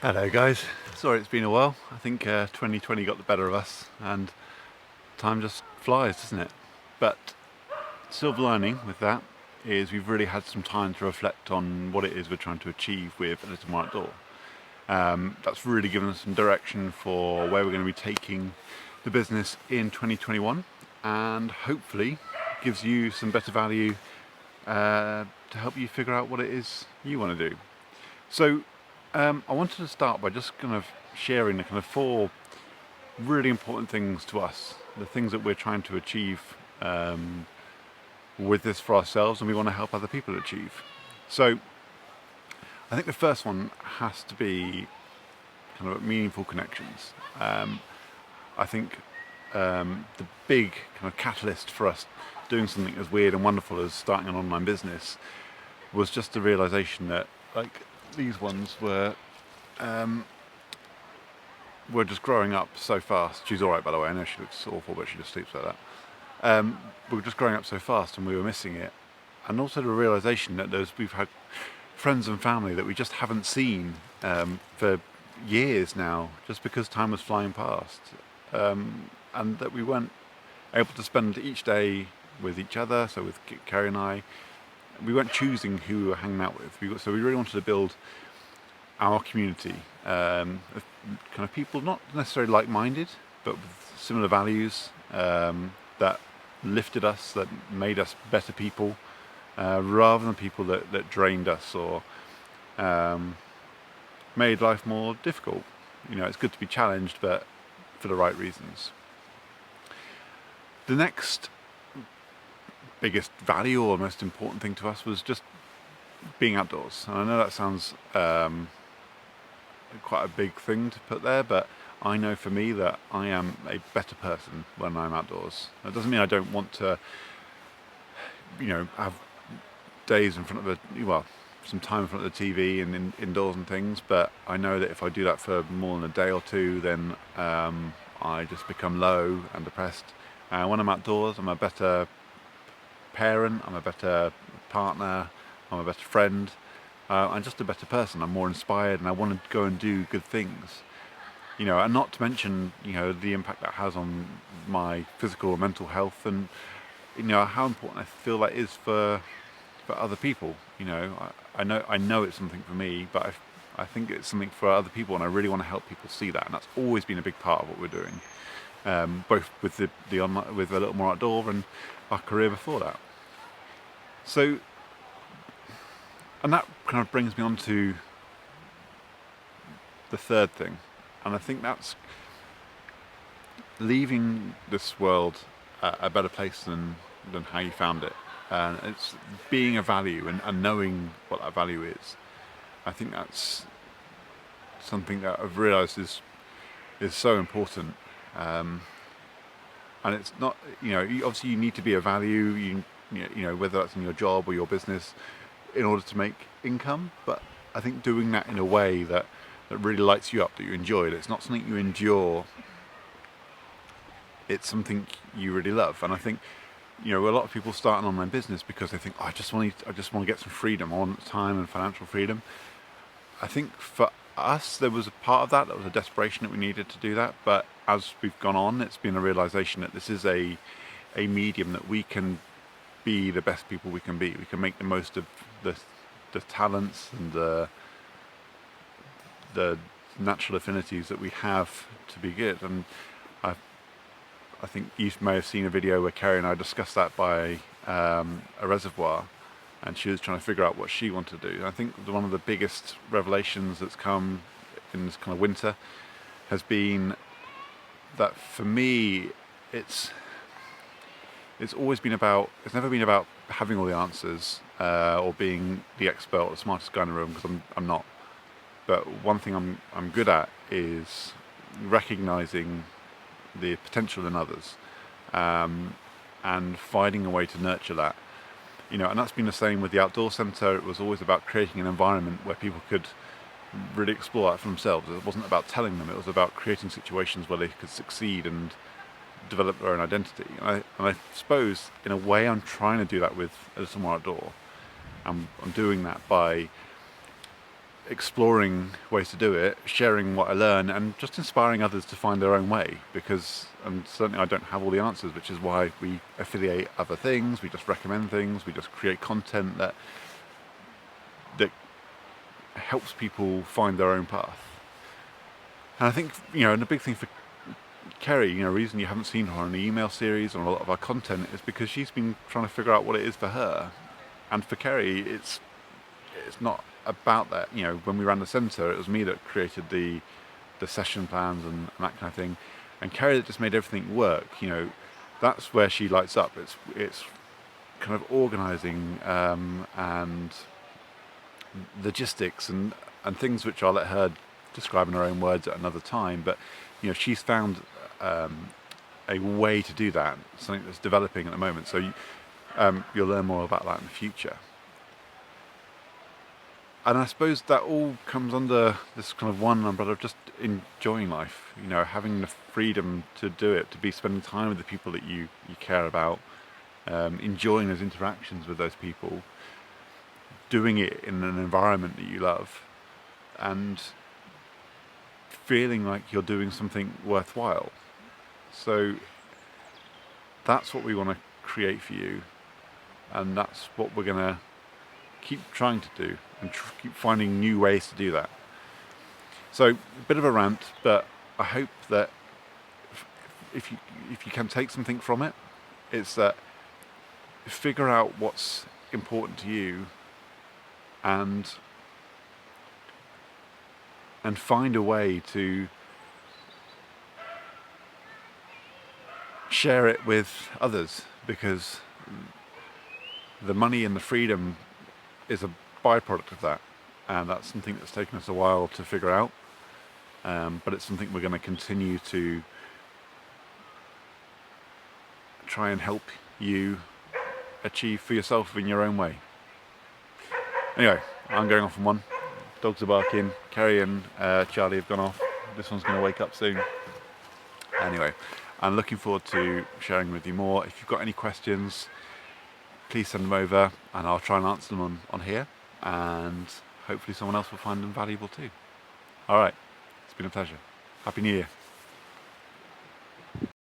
Hello guys, sorry it's been a while. I think 2020 got the better of us and time just flies, doesn't it? But silver lining with that is we've really had some time to reflect on what it is we're trying to achieve with Alittlemoreoutdoor. That's really given us some direction for where we're going to be taking the business in 2021, and hopefully gives you some better value to help you figure out what it is you want to do. So I wanted to start by just kind of sharing the kind of four really important things to us, the things that we're trying to achieve with this for ourselves and we want to help other people achieve. So I think the first one has to be kind of meaningful connections. I think the big kind of catalyst for us doing something as weird and wonderful as starting an online business was just the realization that, like, these ones were just growing up so fast. She's all right, by the way. I know she looks awful, but she just sleeps like that. We were just growing up so fast, and we were missing it. And also the realization that we've had friends and family that we just haven't seen for years now, just because time was flying past, and that we weren't able to spend each day with each other. So with Keri and I, we weren't choosing who we were hanging out with. So we really wanted to build our community of kind of people, not necessarily like-minded, but with similar values that lifted us, that made us better people, rather than people that drained us or made life more difficult. You know, it's good to be challenged, but for the right reasons. The next biggest value or most important thing to us was just being outdoors. And I know that sounds quite a big thing to put there, but I know for me that I am a better person when I'm outdoors. That doesn't mean I don't want to, have days in front of some time in front of the TV and indoors and things, but I know that if I do that for more than a day or two, then I just become low and depressed. When I'm outdoors, I'm a better parent, I'm a better partner, I'm a better friend, I'm just a better person. I'm more inspired and I want to go and do good things. And not to mention, the impact that has on my physical and mental health, and how important I feel that is for other people. I know it's something for me, but I think it's something for other people, and I really want to help people see that. And that's always been a big part of what we're doing, both with the online, with Alittlemoreoutdoor, and our career before that. So, and that kind of brings me on to the third thing, and I think that's leaving this world a better place than how you found it. And it's being a value and knowing what that value is. I think that's something that I've realised is so important. And it's not, obviously you need to be a value, whether that's in your job or your business, in order to make income. But I think doing that in a way that really lights you up, that you enjoy it. It's not something you endure. It's something you really love. And I think, a lot of people start an online business because they think, I just want to get some freedom. I want time and financial freedom. I think for us, there was a part of that was a desperation that we needed to do that. But as we've gone on, it's been a realization that this is a medium that we can be the best people we can be. We can make the most of the talents and the natural affinities that we have to be good. And I think you may have seen a video where Keri and I discussed that by a reservoir, and she was trying to figure out what she wanted to do. And I think one of the biggest revelations that's come in this kind of winter has been that for me, it's always been about, it's never been about having all the answers or being the expert or the smartest guy in the room, because I'm not. But one thing I'm good at is recognizing the potential in others, and finding a way to nurture that. And that's been the same with the outdoor centre. It was always about creating an environment where people could really explore that for themselves. It wasn't about telling them, it was about creating situations where they could succeed and develop their own identity. And I suppose, in a way, I'm trying to do that with Alittlemoreoutdoor. I'm doing that by exploring ways to do it, sharing what I learn, and just inspiring others to find their own way, because and certainly I don't have all the answers, which is why we affiliate other things, we just recommend things, we just create content that helps people find their own path. And I think, and the big thing for Keri, reason you haven't seen her on the email series or a lot of our content is because she's been trying to figure out what it is for her. And for Keri, it's not about that. When we ran the centre, it was me that created the session plans and that kind of thing, and Keri that just made everything work. That's where she lights up. It's kind of organising and logistics and things which I'll let her describe in her own words at another time. But she's found a way to do that, something that's developing at the moment. So you'll learn more about that in the future. And I suppose that all comes under this kind of one umbrella of just enjoying life, having the freedom to do it, to be spending time with the people that you care about, enjoying those interactions with those people, doing it in an environment that you love, and feeling like you're doing something worthwhile. So that's what we want to create for you, and that's what we're going to keep trying to do, and keep finding new ways to do that. So a bit of a rant, but I hope that if you can take something from it, it's that figure out what's important to you and find a way to share it with others, because the money and the freedom is a byproduct of that, and that's something that's taken us a while to figure out, but it's something we're going to continue to try and help you achieve for yourself in your own way. Anyway, I'm going off on one. Dogs are barking. Keri and Charlie have gone off. This one's going to wake up soon. Anyway, I'm looking forward to sharing with you more. If you've got any questions, please send them over and I'll try and answer them on here, and hopefully someone else will find them valuable too. Alright, it's been a pleasure. Happy New Year.